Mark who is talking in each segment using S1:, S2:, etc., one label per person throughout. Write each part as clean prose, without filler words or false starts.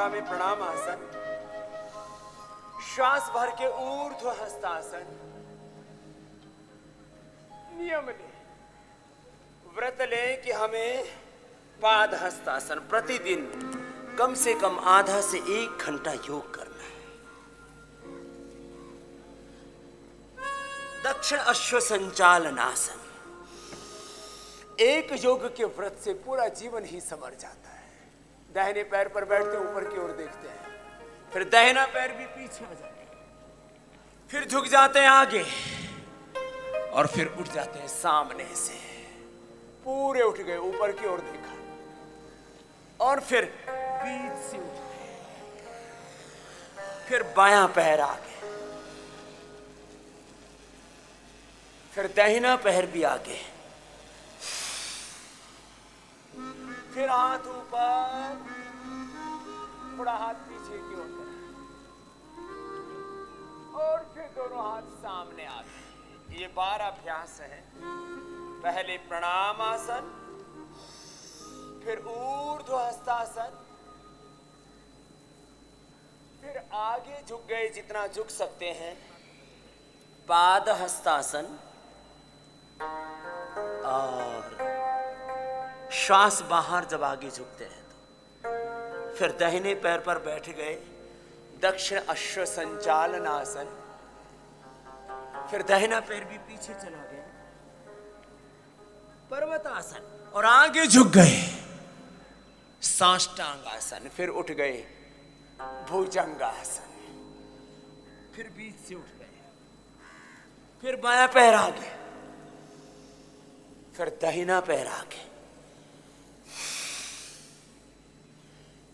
S1: मुद्रा में प्रणाम आसन, श्वास भर के ऊर्ध्व हस्तासन। नियम ले, व्रत ले कि हमें पाद हस्तासन प्रतिदिन कम से कम आधा से 1 घंटा योग करना है। दक्षिण अश्व संचालनासन, एक योग के व्रत से पूरा जीवन ही संवर जाता है। दाहिने पैर पर बैठते ऊपर की ओर देखते हैं, फिर दाहिना पैर भी पीछे आ जाता है, फिर झुक जाते हैं आगे और फिर उठ जाते हैं सामने से। पूरे उठ गए, ऊपर की ओर देखा और फिर बीच से उठ गए, फिर बायां पैर आगे, फिर दाहिना पैर भी आगे, फिर हाथ ऊपर, थोड़ा हाथ पीछे की ओर और फिर दोनों हाथ सामने आ गए। ये 12 अभ्यास हैं। पहले प्रणाम आसन, फिर ऊर्ध्व हस्तासन, फिर आगे झुक गए जितना झुक सकते हैं, पाद हस्तासन, और श्वास बाहर जब आगे झुकते हैं तो फिर दाहिने पैर पर बैठ गए, दक्षिण अश्व संचालन आसन, फिर दाहिना पैर भी पीछे चला गया, पर्वत आसन, और आगे झुक गए साष्टांग आसन, फिर उठ गए भुजंगासन, फिर बीच से उठ गए, फिर बायां पैर आगे, फिर दाहिना पैर आगे,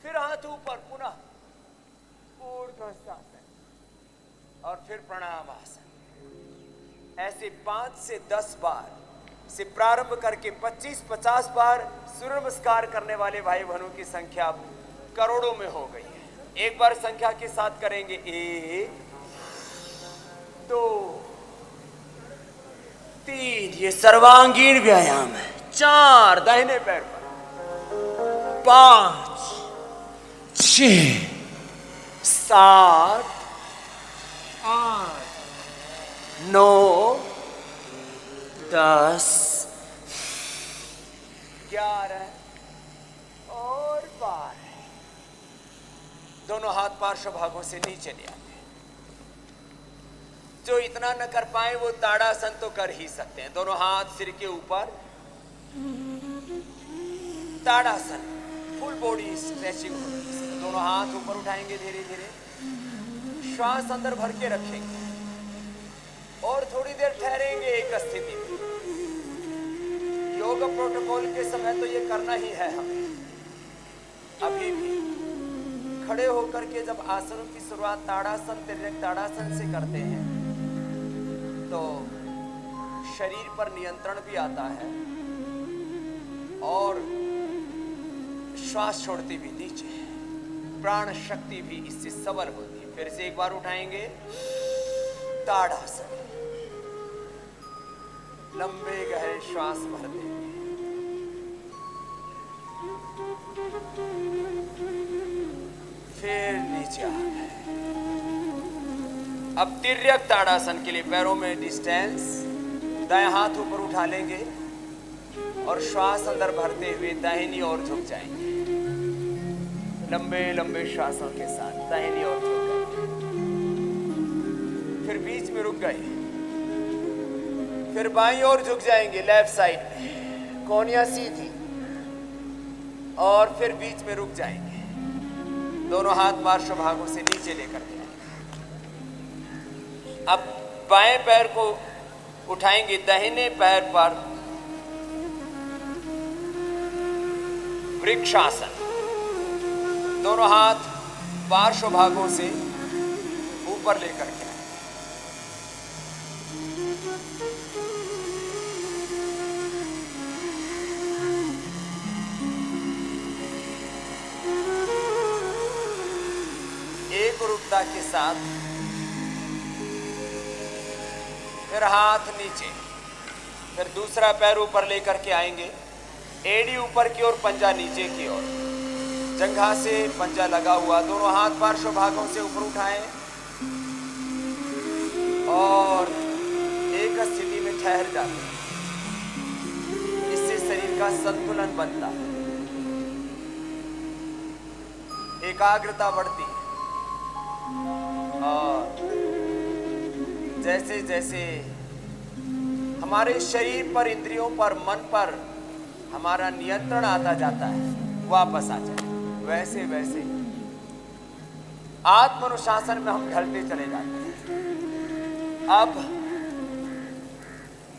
S1: फिर हाथ ऊपर, पुनः ऊर्ध्वस्तासन और फिर प्रणाम आसन। ऐसे 5 से 10 बार से प्रारंभ करके 25-50 बार सूर्य नमस्कार करने वाले भाई बहनों की संख्या करोड़ों में हो गई है। एक बार संख्या के साथ करेंगे, 1 2 3, ये सर्वांगीण व्यायाम है। 4 दाहिने पैर पर, 5 6 7 8 9 10 11 और 12। दोनों हाथ पार्श्व भागों से नीचे ले आते हैं। जो इतना न कर पाए वो ताड़ासन तो कर ही सकते हैं। दोनों हाथ सिर के ऊपर, ताड़ासन, फुल बॉडी स्ट्रेचिंग होगी। दोनों हाथ ऊपर उठाएंगे धीरे धीरे, श्वास अंदर भर के रखेंगे और थोड़ी देर ठहरेंगे एक स्थिति में। योग प्रोटोकॉल के समय तो ये करना ही है हमें। अभी भी खड़े होकर के जब आसनों की शुरुआत ताड़ासन, तिर्यक ताड़ासन से करते हैं तो शरीर पर नियंत्रण भी आता है और श्वास छोड़ती भी नीचे, प्राण शक्ति भी इससे सबल होती है। फिर से एक बार उठाएंगे, ताड़ासन, लंबे गहरे श्वास भरते हुए, फिर नीचे आ गए। अब तिर्यक ताड़ासन के लिए पैरों में डिस्टेंस, दायां हाथ ऊपर उठा लेंगे और श्वास अंदर भरते हुए दाहिनी ओर झुक जाएंगे। लंबे लंबे श्वासों के साथ दाहिनी ओर झुक गए, फिर बीच में रुक गए, फिर बाईं ओर झुक जाएंगे लेफ्ट साइड में, कोहनियां सीधी, और फिर बीच में रुक जाएंगे। दोनों हाथ पार्श्व भागों से नीचे लेकर के अब बाएं पैर को उठाएंगे दाहिने पैर पर, वृक्षासन। दोनों हाथ पार्श्व भागों से ऊपर लेकर के एक रुकता के साथ, फिर हाथ नीचे, फिर दूसरा पैर ऊपर लेकर के आएंगे, एड़ी ऊपर की ओर, पंजा नीचे की ओर, जंघा से पंजा लगा हुआ, दोनों हाथ पार्श्व भागों से ऊपर उठाएं और एक स्थिति में ठहर जाते हैं। इससे शरीर का संतुलन बनता है, एकाग्रता बढ़ती है और जैसे जैसे हमारे शरीर पर, इंद्रियों पर, मन पर हमारा नियंत्रण आता जाता है, वापस आ जाए, वैसे वैसे आत्मानुशासन में हम ढलते चले जाते हैं। अब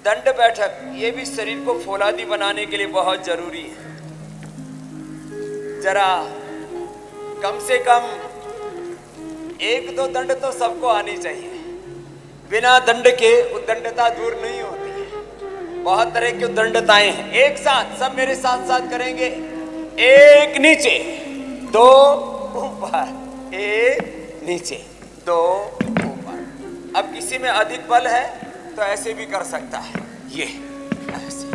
S1: दंड बैठक, ये भी शरीर को फौलादी बनाने के लिए बहुत जरूरी है। जरा कम से कम 1-2 दंड तो सबको आनी चाहिए। बिना दंड के उद्दंडता दूर नहीं होती है। बहुत तरह की उद्दंडताएं हैं। एक साथ सब मेरे साथ साथ करेंगे। 1 नीचे, 2 ऊपर, 1 नीचे, 2 ऊपर। अब किसी में अधिक बल है तो ऐसे भी कर सकता है, ये ऐसे।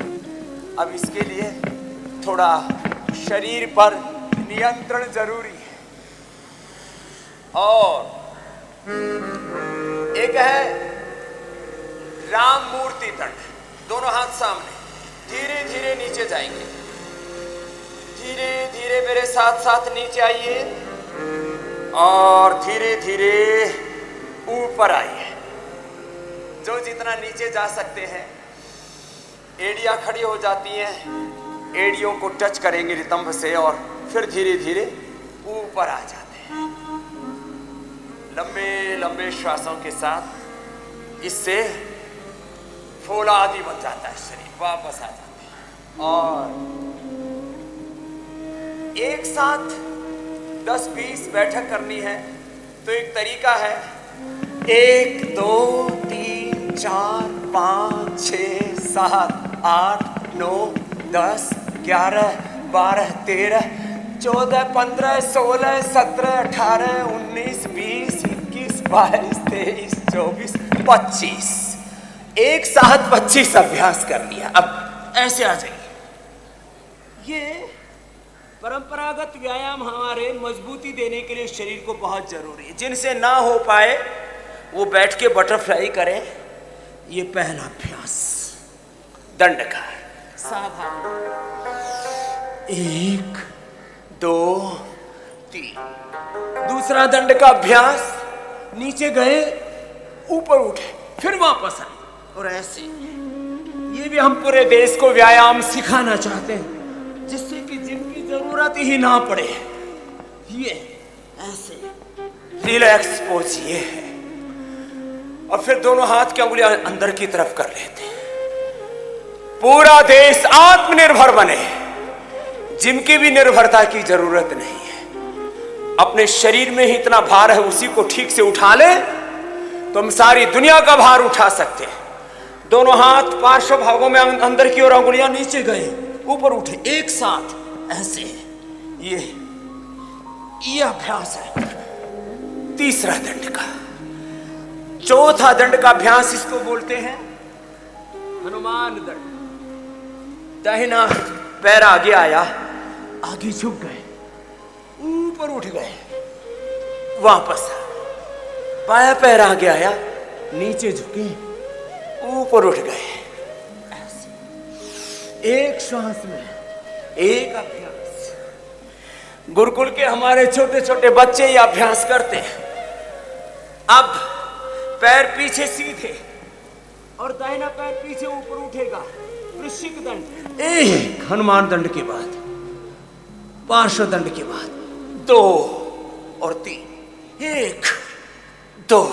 S1: अब इसके लिए थोड़ा शरीर पर नियंत्रण जरूरी है। और एक है राम मूर्ति दंड, दोनों हाथ सामने, धीरे धीरे नीचे जाएंगे। धीरे धीरे मेरे साथ साथ नीचे आइए और धीरे धीरे ऊपर आइए। जो जितना नीचे जा सकते हैं, एड़ियां खड़ी हो जाती हैं, एड़ियों को टच करेंगे नितंब से और फिर धीरे धीरे ऊपर आ जाते हैं। लंबे लंबे श्वासों के साथ इससे फौलादी बन जाता है शरीर, वापस आ जाते हैं। और एक साथ 10-20 बैठक करनी है तो एक तरीका है, 1 2 3 4 5 6 7 8 9 10 11 12 13 14 15 16 17 18 19 20 21 22 23 24 25। एक साथ 25 अभ्यास कर लिया। अब ऐसे आ जाइए। ये परंपरागत व्यायाम हमारे मजबूती देने के लिए शरीर को बहुत जरूरी है। जिनसे ना हो पाए वो बैठ के बटरफ्लाई करें। ये पहला अभ्यास दंड का, साधारण 1 2 3। दूसरा दंड का अभ्यास, नीचे गए, ऊपर उठे, फिर वापस आए और ऐसे। ये भी हम पूरे देश को व्यायाम सिखाना चाहते हैं, जिससे कि जिम की जरूरत ही ना पड़े। ये ऐसे रिलैक्स पोज ये है। और फिर दोनों हाथ की उंगलियां अंदर की तरफ कर लेते हैं। पूरा देश आत्मनिर्भर बने, जिम की भी निर्भरता की जरूरत नहीं है। अपने शरीर में ही इतना भार है, उसी को ठीक से उठा ले तो हम सारी दुनिया का भार उठा सकते हैं। दोनों हाथ पार्श्व भागों में अंदर की ओर, उंगलियां नीचे गए, ऊपर उठे, एक साथ ऐसे। ये अभ्यास है तीसरा दंड का। चौथा दंड का अभ्यास इसको बोलते हैं हनुमान दंड। दाहिना पैर आगे आया, आगे झुक गए, ऊपर उठ गए, वापस आ। बाया पैर आगे आया, नीचे झुके, ऊपर उठ गए। ऐसे एक श्वास में एक अभ्यास। गुरुकुल के हमारे छोटे छोटे बच्चे ये अभ्यास करते हैं। अब पैर पीछे सीधे और दाहिना पैर पीछे ऊपर उठेगा, वृश्चिक दंड। एक हनुमान दंड के बाद, पार्श्व दंड के बाद 2 और 3, 1 2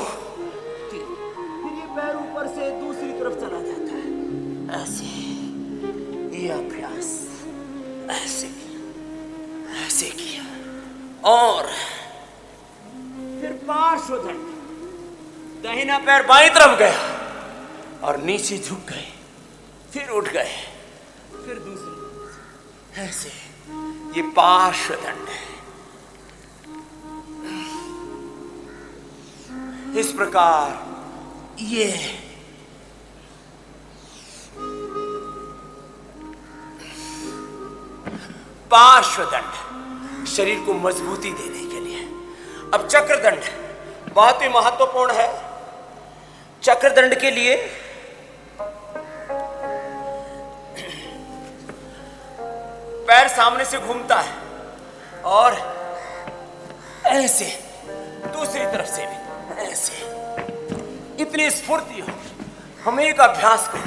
S1: 3। फिर ये पैर ऊपर से दूसरी तरफ चला जाता है, ऐसे। ये अभ्यास ऐसे ऐसे किया और फिर पार्श्व दंड। दाहिना पैर बाईं तरफ गया और नीचे झुक गए, फिर उठ गए, फिर दूसरी, ऐसे। ये पार्श्व दंड है। इस प्रकार ये पार्श्व दंड शरीर को मजबूती देने के लिए। अब चक्रदंड बहुत ही महत्वपूर्ण है। चक्रदंड के लिए पैर सामने से घूमता है और ऐसे दूसरी तरफ से भी ऐसे। इतनी स्फूर्ति हो, हम एक अभ्यास को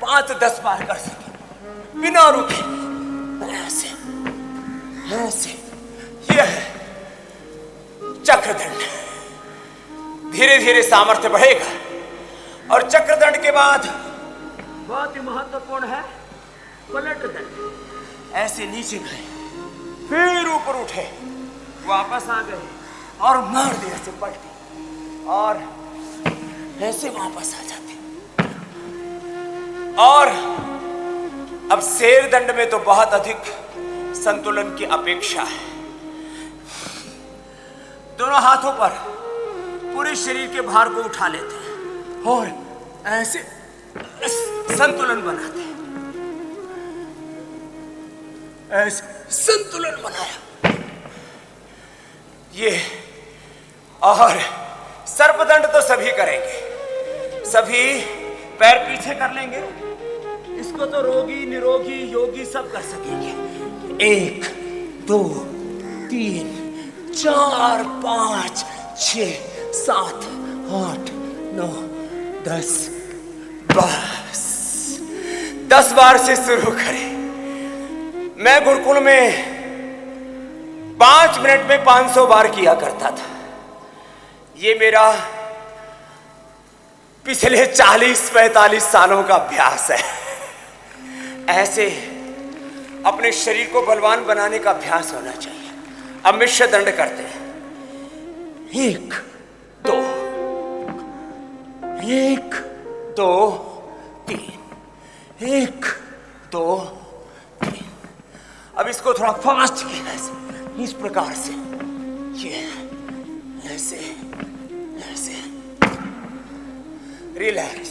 S1: 5-10 बार कर सके बिना रुके। ऐसे ऐसे, यह है चक्रदंड। धीरे धीरे सामर्थ्य बढ़ेगा। और चक्रदंड के बाद बहुत ही महत्वपूर्ण है पलट दंड। ऐसे नीचे गए, फिर ऊपर उठे, वापस आ गए और मार दिया ऐसे पलटी और ऐसे वापस आ जाते। और अब शेर दंड में तो बहुत अधिक संतुलन की अपेक्षा है। दोनों हाथों पर पूरे शरीर के भार को उठा लेते हैं और ऐसे संतुलन बनाते हैं। ऐसे संतुलन बनाया ये। और सर्पदंड तो सभी करेंगे, सभी पैर पीछे कर लेंगे। इसको तो रोगी, निरोगी, योगी सब कर सकेंगे। 1 2 3 4 5 6 7 8 9 10। बस 10 बार से शुरू करें। मैं गुरुकुल में 5 मिनट में 500 बार किया करता था। ये मेरा पिछले 40-45 सालों का अभ्यास है। ऐसे अपने शरीर को बलवान बनाने का अभ्यास होना चाहिए। अब मिश्र दंड करते हैं। 1 2 1 2 3 1 2 3। अब इसको थोड़ा फास्ट किया है, इस प्रकार से। ये ऐसे ऐसे। रिलैक्स।